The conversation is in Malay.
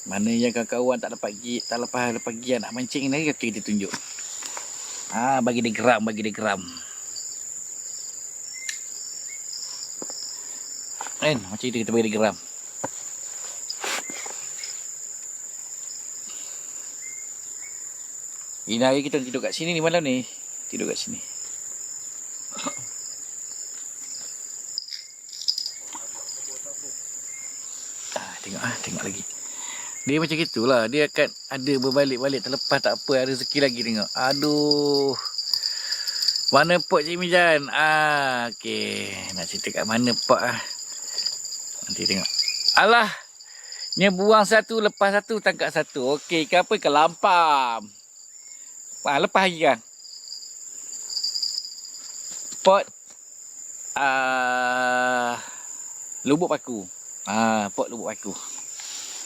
Mana yang kawan-kawan tak dapat pergi nak mancing ni, okey kita tunjuk. Bagi dia geram. Kan, macam itu kita bagi dia geram. Ini hari kita tidur kat sini ni malam ni. Tidur kat sini. Tengok lagi. Dia macam gitulah. Dia akan ada berbalik-balik. Terlepas tak apa. Ada rezeki lagi tengok. Aduh. Mana pot Cik Mijan? Okey. Nak cerita kat mana pot Nanti tengok. Alah. Ni buang satu. Lepas satu. Tangkap satu. Okey. Ikan apa? Ikan lampam. Lepas lagi kan? Pot. Lubuk paku. Pot lubuk paku.